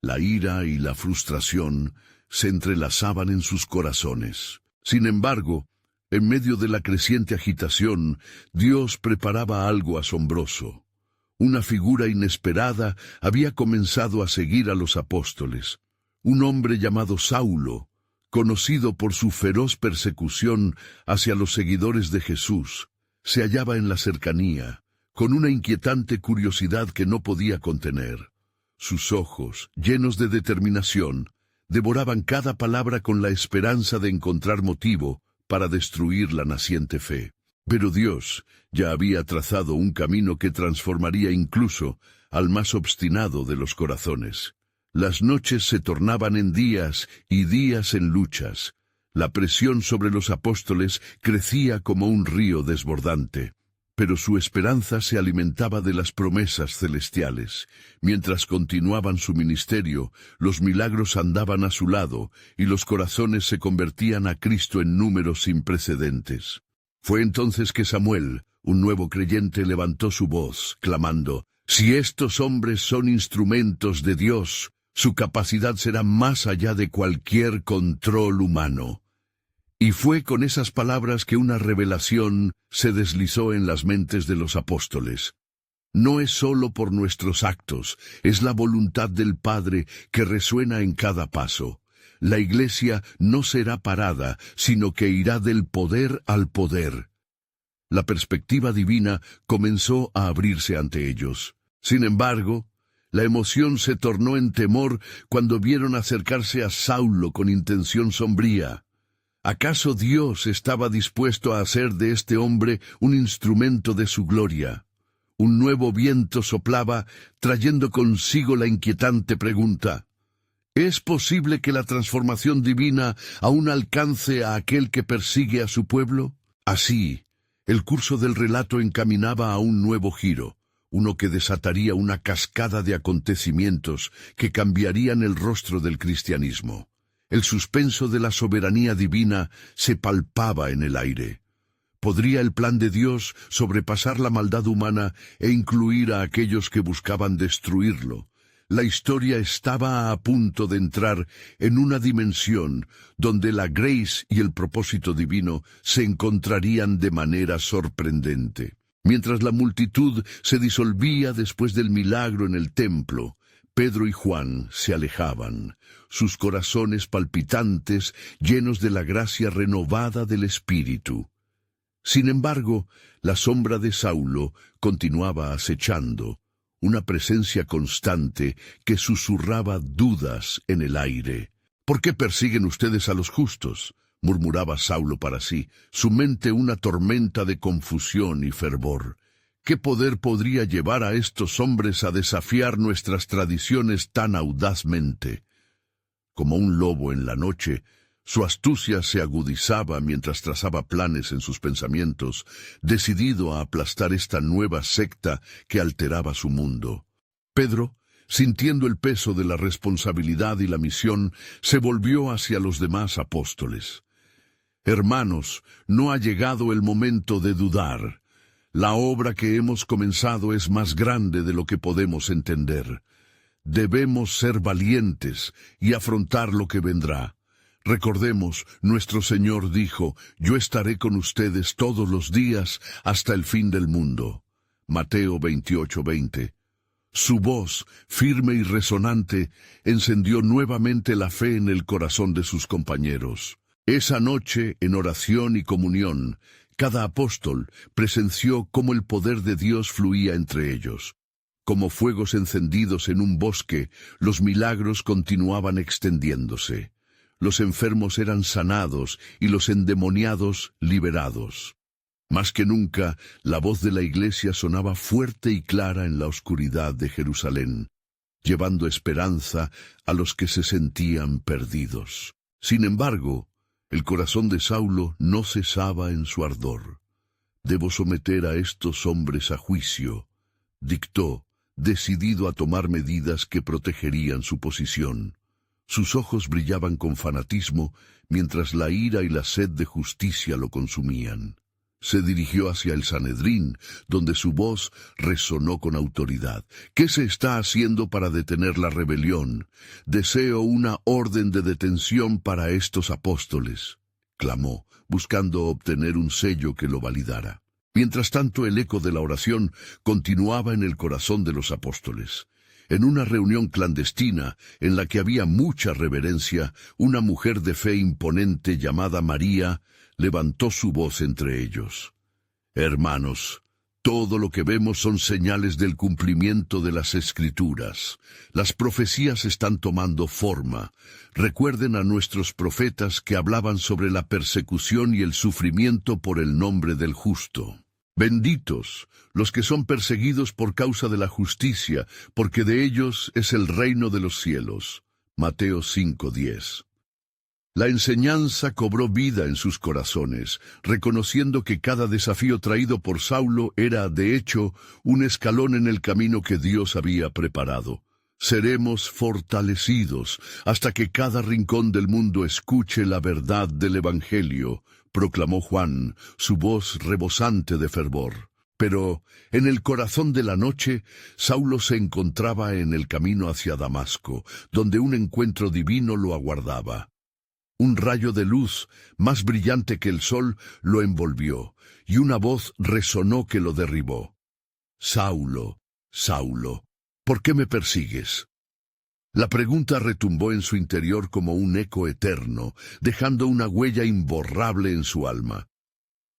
La ira y la frustración se entrelazaban en sus corazones. Sin embargo, en medio de la creciente agitación, Dios preparaba algo asombroso. Una figura inesperada había comenzado a seguir a los apóstoles. Un hombre llamado Saulo, conocido por su feroz persecución hacia los seguidores de Jesús, se hallaba en la cercanía, con una inquietante curiosidad que no podía contener. Sus ojos, llenos de determinación, devoraban cada palabra con la esperanza de encontrar motivo para destruir la naciente fe. Pero Dios ya había trazado un camino que transformaría incluso al más obstinado de los corazones. Las noches se tornaban en días y días en luchas. La presión sobre los apóstoles crecía como un río desbordante. Pero su esperanza se alimentaba de las promesas celestiales. Mientras continuaban su ministerio, los milagros andaban a su lado y los corazones se convertían a Cristo en números sin precedentes. Fue entonces que Samuel, un nuevo creyente, levantó su voz, clamando: «Si estos hombres son instrumentos de Dios, su capacidad será más allá de cualquier control humano». Y fue con esas palabras que una revelación se deslizó en las mentes de los apóstoles. No es solo por nuestros actos, es la voluntad del Padre que resuena en cada paso. La Iglesia no será parada, sino que irá del poder al poder. La perspectiva divina comenzó a abrirse ante ellos. Sin embargo, la emoción se tornó en temor cuando vieron acercarse a Saulo con intención sombría. ¿Acaso Dios estaba dispuesto a hacer de este hombre un instrumento de su gloria? Un nuevo viento soplaba, trayendo consigo la inquietante pregunta: ¿es posible que la transformación divina aún alcance a aquel que persigue a su pueblo? Así, el curso del relato encaminaba a un nuevo giro, uno que desataría una cascada de acontecimientos que cambiarían el rostro del cristianismo. El suspenso de la soberanía divina se palpaba en el aire. ¿Podría el plan de Dios sobrepasar la maldad humana e incluir a aquellos que buscaban destruirlo? La historia estaba a punto de entrar en una dimensión donde la grace y el propósito divino se encontrarían de manera sorprendente. Mientras la multitud se disolvía después del milagro en el templo, Pedro y Juan se alejaban, sus corazones palpitantes, llenos de la gracia renovada del Espíritu. Sin embargo, la sombra de Saulo continuaba acechando, una presencia constante que susurraba dudas en el aire. «¿Por qué persiguen ustedes a los justos?», murmuraba Saulo para sí, su mente una tormenta de confusión y fervor. ¿Qué poder podría llevar a estos hombres a desafiar nuestras tradiciones tan audazmente? Como un lobo en la noche, su astucia se agudizaba mientras trazaba planes en sus pensamientos, decidido a aplastar esta nueva secta que alteraba su mundo. Pedro, sintiendo el peso de la responsabilidad y la misión, se volvió hacia los demás apóstoles. «Hermanos, no ha llegado el momento de dudar. La obra que hemos comenzado es más grande de lo que podemos entender. Debemos ser valientes y afrontar lo que vendrá. Recordemos, nuestro Señor dijo: «Yo estaré con ustedes todos los días hasta el fin del mundo». Mateo 28:20. Su voz, firme y resonante, encendió nuevamente la fe en el corazón de sus compañeros. Esa noche, en oración y comunión, cada apóstol presenció cómo el poder de Dios fluía entre ellos. Como fuegos encendidos en un bosque, los milagros continuaban extendiéndose. Los enfermos eran sanados y los endemoniados liberados. Más que nunca, la voz de la Iglesia sonaba fuerte y clara en la oscuridad de Jerusalén, llevando esperanza a los que se sentían perdidos. Sin embargo, el corazón de Saulo no cesaba en su ardor. «Debo someter a estos hombres a juicio», dictó, decidido a tomar medidas que protegerían su posición. Sus ojos brillaban con fanatismo, mientras la ira y la sed de justicia lo consumían. Se dirigió hacia el Sanedrín, donde su voz resonó con autoridad. «¿Qué se está haciendo para detener la rebelión? Deseo una orden de detención para estos apóstoles», clamó, buscando obtener un sello que lo validara. Mientras tanto, el eco de la oración continuaba en el corazón de los apóstoles. En una reunión clandestina, en la que había mucha reverencia, una mujer de fe imponente llamada María levantó su voz entre ellos. Hermanos, todo lo que vemos son señales del cumplimiento de las Escrituras. Las profecías están tomando forma. Recuerden a nuestros profetas que hablaban sobre la persecución y el sufrimiento por el nombre del justo. Benditos los que son perseguidos por causa de la justicia, porque de ellos es el reino de los cielos. Mateo 5:10. La enseñanza cobró vida en sus corazones, reconociendo que cada desafío traído por Saulo era, de hecho, un escalón en el camino que Dios había preparado. Seremos fortalecidos hasta que cada rincón del mundo escuche la verdad del Evangelio, proclamó Juan, su voz rebosante de fervor. Pero, en el corazón de la noche, Saulo se encontraba en el camino hacia Damasco, donde un encuentro divino lo aguardaba. Un rayo de luz, más brillante que el sol, lo envolvió, y una voz resonó que lo derribó. «Saulo, Saulo, ¿por qué me persigues?». La pregunta retumbó en su interior como un eco eterno, dejando una huella imborrable en su alma.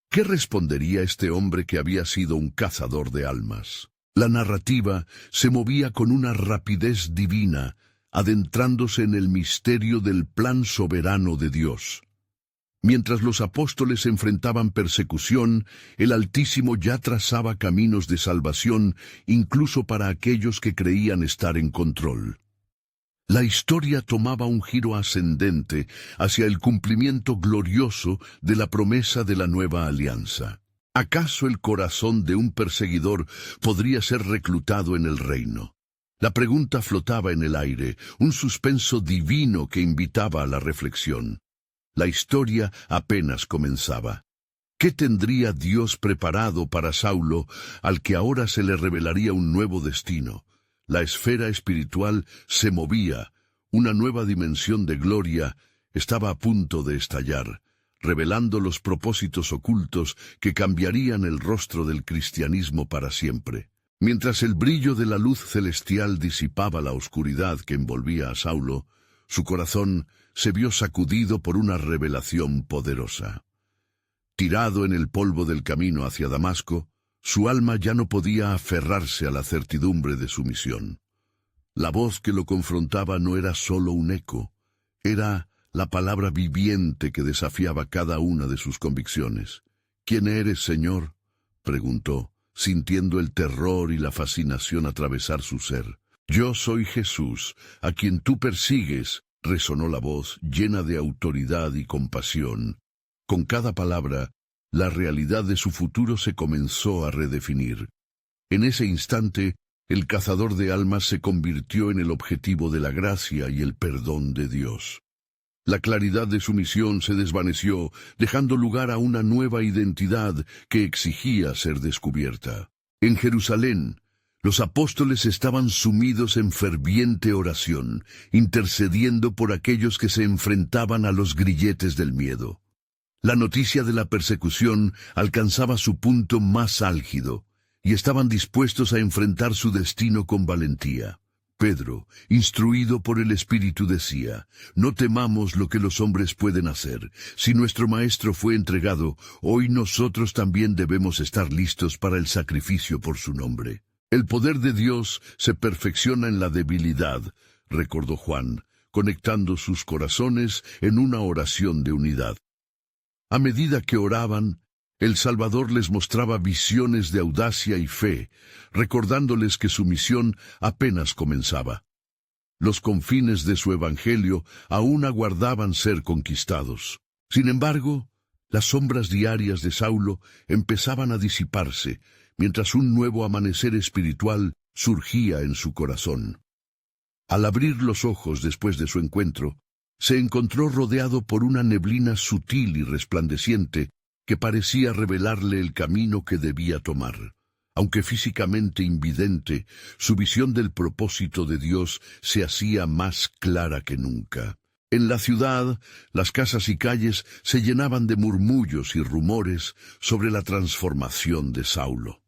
¿Qué respondería este hombre que había sido un cazador de almas? La narrativa se movía con una rapidez divina, adentrándose en el misterio del plan soberano de Dios. Mientras los apóstoles enfrentaban persecución, el Altísimo ya trazaba caminos de salvación, incluso para aquellos que creían estar en control. La historia tomaba un giro ascendente hacia el cumplimiento glorioso de la promesa de la nueva alianza. ¿Acaso el corazón de un perseguidor podría ser reclutado en el reino? La pregunta flotaba en el aire, un suspenso divino que invitaba a la reflexión. La historia apenas comenzaba. ¿Qué tendría Dios preparado para Saulo, al que ahora se le revelaría un nuevo destino? La esfera espiritual se movía, una nueva dimensión de gloria estaba a punto de estallar, revelando los propósitos ocultos que cambiarían el rostro del cristianismo para siempre. Mientras el brillo de la luz celestial disipaba la oscuridad que envolvía a Saulo, su corazón se vio sacudido por una revelación poderosa. Tirado en el polvo del camino hacia Damasco, su alma ya no podía aferrarse a la certidumbre de su misión. La voz que lo confrontaba no era solo un eco, era la palabra viviente que desafiaba cada una de sus convicciones. «¿Quién eres, Señor?», preguntó, sintiendo el terror y la fascinación atravesar su ser. «Yo soy Jesús, a quien tú persigues», resonó la voz, llena de autoridad y compasión. Con cada palabra, la realidad de su futuro se comenzó a redefinir. En ese instante, el cazador de almas se convirtió en el objetivo de la gracia y el perdón de Dios. La claridad de su misión se desvaneció, dejando lugar a una nueva identidad que exigía ser descubierta. En Jerusalén, los apóstoles estaban sumidos en ferviente oración, intercediendo por aquellos que se enfrentaban a los grilletes del miedo. La noticia de la persecución alcanzaba su punto más álgido, y estaban dispuestos a enfrentar su destino con valentía. Pedro, instruido por el Espíritu, decía: «No temamos lo que los hombres pueden hacer. Si nuestro Maestro fue entregado, hoy nosotros también debemos estar listos para el sacrificio por su nombre». El poder de Dios se perfecciona en la debilidad, recordó Juan, conectando sus corazones en una oración de unidad. A medida que oraban, el Salvador les mostraba visiones de audacia y fe, recordándoles que su misión apenas comenzaba. Los confines de su evangelio aún aguardaban ser conquistados. Sin embargo, las sombras diarias de Saulo empezaban a disiparse, mientras un nuevo amanecer espiritual surgía en su corazón. Al abrir los ojos después de su encuentro, se encontró rodeado por una neblina sutil y resplandeciente que parecía revelarle el camino que debía tomar. Aunque físicamente invidente, su visión del propósito de Dios se hacía más clara que nunca. En la ciudad, las casas y calles se llenaban de murmullos y rumores sobre la transformación de Saulo.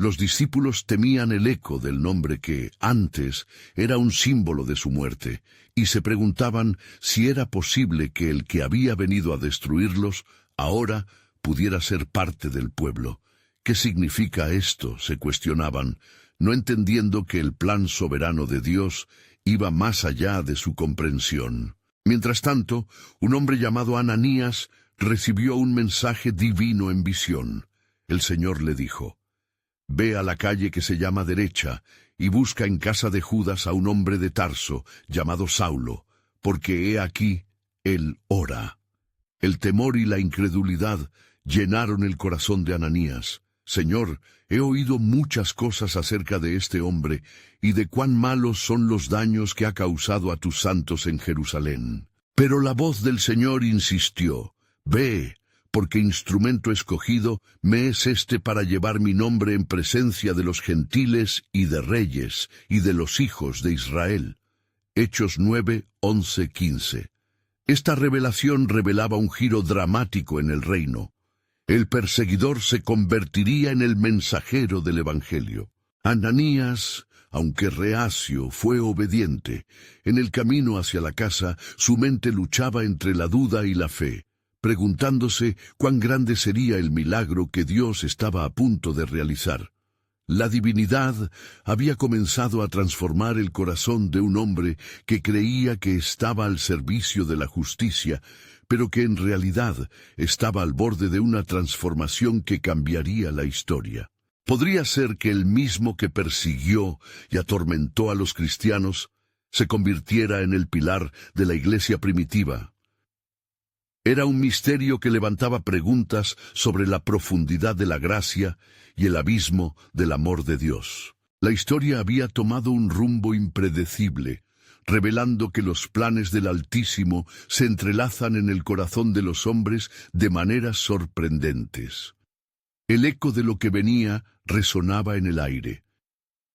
Los discípulos temían el eco del nombre que, antes, era un símbolo de su muerte, y se preguntaban si era posible que el que había venido a destruirlos, ahora pudiera ser parte del pueblo. ¿Qué significa esto?, se cuestionaban, no entendiendo que el plan soberano de Dios iba más allá de su comprensión. Mientras tanto, un hombre llamado Ananías recibió un mensaje divino en visión. El Señor le dijo: «Ve a la calle que se llama Derecha y busca en casa de Judas a un hombre de Tarso llamado Saulo, porque he aquí, él ora». El temor y la incredulidad llenaron el corazón de Ananías. «Señor, he oído muchas cosas acerca de este hombre y de cuán malos son los daños que ha causado a tus santos en Jerusalén». Pero la voz del Señor insistió: «Ve, porque instrumento escogido me es este para llevar mi nombre en presencia de los gentiles y de reyes y de los hijos de Israel». Hechos 9, 11, 15. Esta revelación revelaba un giro dramático en el reino. El perseguidor se convertiría en el mensajero del Evangelio. Ananías, aunque reacio, fue obediente. En el camino hacia la casa, su mente luchaba entre la duda y la fe, preguntándose cuán grande sería el milagro que Dios estaba a punto de realizar. La divinidad había comenzado a transformar el corazón de un hombre que creía que estaba al servicio de la justicia, pero que en realidad estaba al borde de una transformación que cambiaría la historia. Podría ser que el mismo que persiguió y atormentó a los cristianos se convirtiera en el pilar de la iglesia primitiva. Era un misterio que levantaba preguntas sobre la profundidad de la gracia y el abismo del amor de Dios. La historia había tomado un rumbo impredecible, revelando que los planes del Altísimo se entrelazan en el corazón de los hombres de maneras sorprendentes. El eco de lo que venía resonaba en el aire.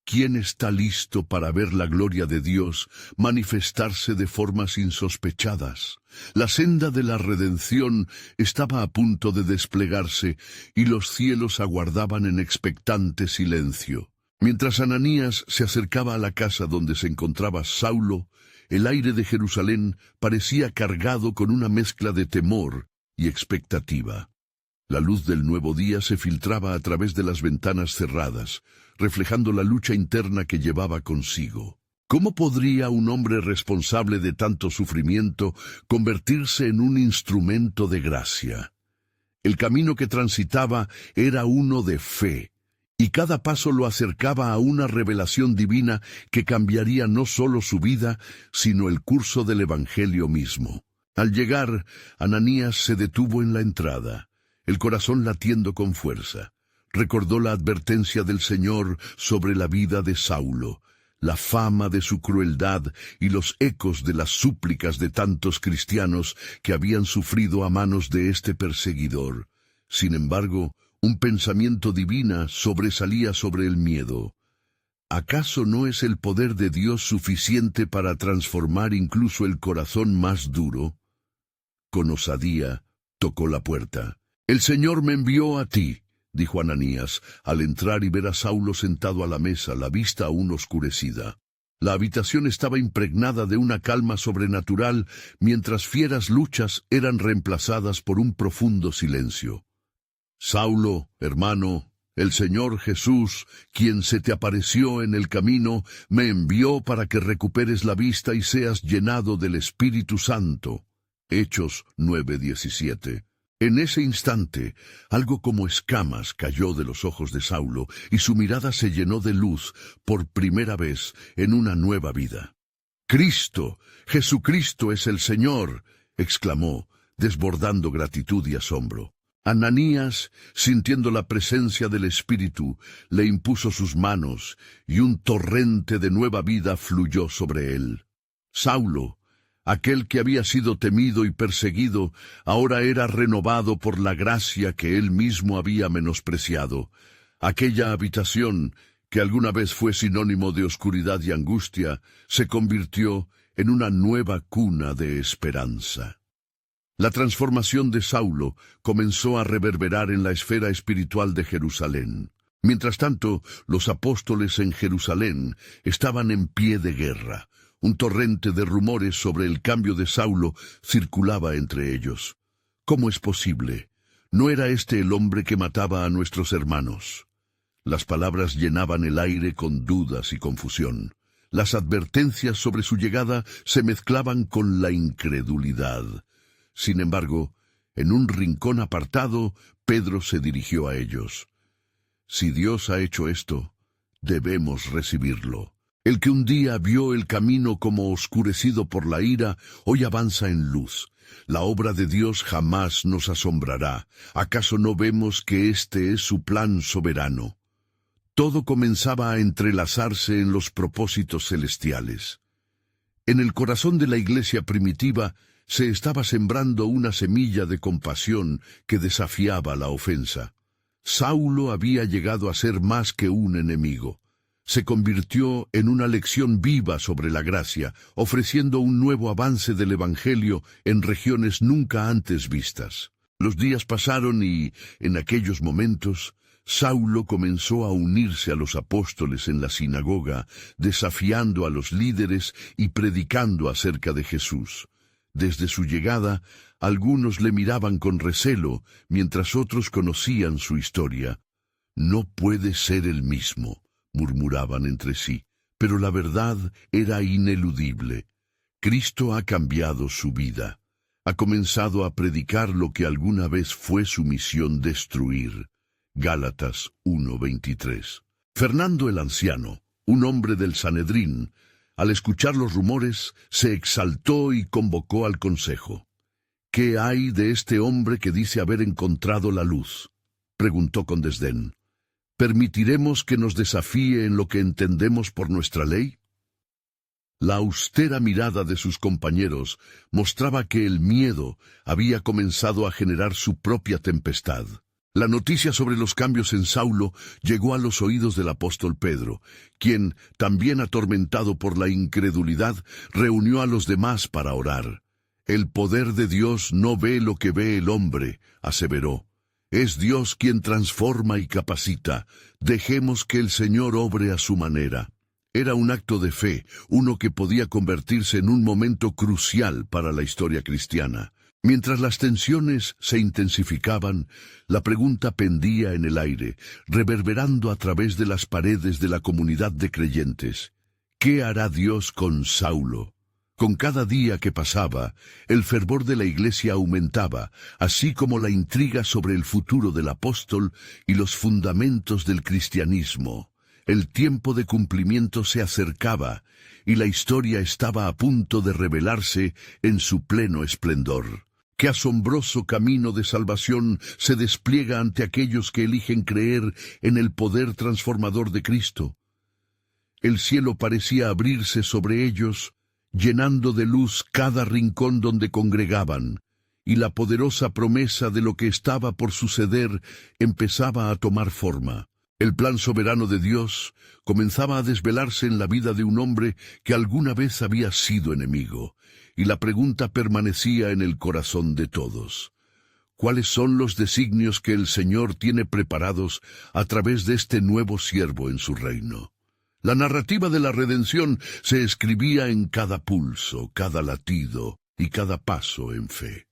¿Quién está listo para ver la gloria de Dios manifestarse de formas insospechadas? La senda de la redención estaba a punto de desplegarse y los cielos aguardaban en expectante silencio. Mientras Ananías se acercaba a la casa donde se encontraba Saulo, el aire de Jerusalén parecía cargado con una mezcla de temor y expectativa. La luz del nuevo día se filtraba a través de las ventanas cerradas, reflejando la lucha interna que llevaba consigo. ¿Cómo podría un hombre responsable de tanto sufrimiento convertirse en un instrumento de gracia? El camino que transitaba era uno de fe, y cada paso lo acercaba a una revelación divina que cambiaría no solo su vida, sino el curso del Evangelio mismo. Al llegar, Ananías se detuvo en la entrada, el corazón latiendo con fuerza. Recordó la advertencia del Señor sobre la vida de Saulo, la fama de su crueldad y los ecos de las súplicas de tantos cristianos que habían sufrido a manos de este perseguidor. Sin embargo, un pensamiento divino sobresalía sobre el miedo. ¿Acaso no es el poder de Dios suficiente para transformar incluso el corazón más duro? Con osadía, tocó la puerta. «El Señor me envió a ti», dijo Ananías, al entrar y ver a Saulo sentado a la mesa, la vista aún oscurecida. La habitación estaba impregnada de una calma sobrenatural, mientras fieras luchas eran reemplazadas por un profundo silencio. «Saulo, hermano, el Señor Jesús, quien se te apareció en el camino, me envió para que recuperes la vista y seas llenado del Espíritu Santo». Hechos 9:17. En ese instante, algo como escamas cayó de los ojos de Saulo y su mirada se llenó de luz por primera vez en una nueva vida. «Cristo, Jesucristo es el Señor», exclamó, desbordando gratitud y asombro. Ananías, sintiendo la presencia del Espíritu, le impuso sus manos y un torrente de nueva vida fluyó sobre él. Saulo, aquel que había sido temido y perseguido, ahora era renovado por la gracia que él mismo había menospreciado. Aquella habitación, que alguna vez fue sinónimo de oscuridad y angustia, se convirtió en una nueva cuna de esperanza. La transformación de Saulo comenzó a reverberar en la esfera espiritual de Jerusalén. Mientras tanto, los apóstoles en Jerusalén estaban en pie de guerra. Un torrente de rumores sobre el cambio de Saulo circulaba entre ellos. ¿Cómo es posible? ¿No era este el hombre que mataba a nuestros hermanos? Las palabras llenaban el aire con dudas y confusión. Las advertencias sobre su llegada se mezclaban con la incredulidad. Sin embargo, en un rincón apartado, Pedro se dirigió a ellos. Si Dios ha hecho esto, debemos recibirlo. El que un día vio el camino como oscurecido por la ira, hoy avanza en luz. La obra de Dios jamás nos asombrará. ¿Acaso no vemos que este es su plan soberano? Todo comenzaba a entrelazarse en los propósitos celestiales. En el corazón de la iglesia primitiva se estaba sembrando una semilla de compasión que desafiaba la ofensa. Saulo había llegado a ser más que un enemigo. Se convirtió en una lección viva sobre la gracia, ofreciendo un nuevo avance del Evangelio en regiones nunca antes vistas. Los días pasaron y, en aquellos momentos, Saulo comenzó a unirse a los apóstoles en la sinagoga, desafiando a los líderes y predicando acerca de Jesús. Desde su llegada, algunos le miraban con recelo, mientras otros conocían su historia. «No puede ser el mismo», murmuraban entre sí, pero la verdad era ineludible. Cristo ha cambiado su vida. Ha comenzado a predicar lo que alguna vez fue su misión destruir. Gálatas 1:23. Fernando el anciano, un hombre del Sanedrín, al escuchar los rumores, se exaltó y convocó al consejo. «¿Qué hay de este hombre que dice haber encontrado la luz?», preguntó con desdén. ¿Permitiremos que nos desafíe en lo que entendemos por nuestra ley? La austera mirada de sus compañeros mostraba que el miedo había comenzado a generar su propia tempestad. La noticia sobre los cambios en Saulo llegó a los oídos del apóstol Pedro, quien, también atormentado por la incredulidad, reunió a los demás para orar. «El poder de Dios no ve lo que ve el hombre», aseveró. «Es Dios quien transforma y capacita. Dejemos que el Señor obre a su manera». Era un acto de fe, uno que podía convertirse en un momento crucial para la historia cristiana. Mientras las tensiones se intensificaban, la pregunta pendía en el aire, reverberando a través de las paredes de la comunidad de creyentes. ¿Qué hará Dios con Saulo? Con cada día que pasaba, el fervor de la iglesia aumentaba, así como la intriga sobre el futuro del apóstol y los fundamentos del cristianismo. El tiempo de cumplimiento se acercaba, y la historia estaba a punto de revelarse en su pleno esplendor. ¡Qué asombroso camino de salvación se despliega ante aquellos que eligen creer en el poder transformador de Cristo! El cielo parecía abrirse sobre ellos, llenando de luz cada rincón donde congregaban, y la poderosa promesa de lo que estaba por suceder empezaba a tomar forma. El plan soberano de Dios comenzaba a desvelarse en la vida de un hombre que alguna vez había sido enemigo, y la pregunta permanecía en el corazón de todos. ¿Cuáles son los designios que el Señor tiene preparados a través de este nuevo siervo en su reino? La narrativa de la redención se escribía en cada pulso, cada latido y cada paso en fe.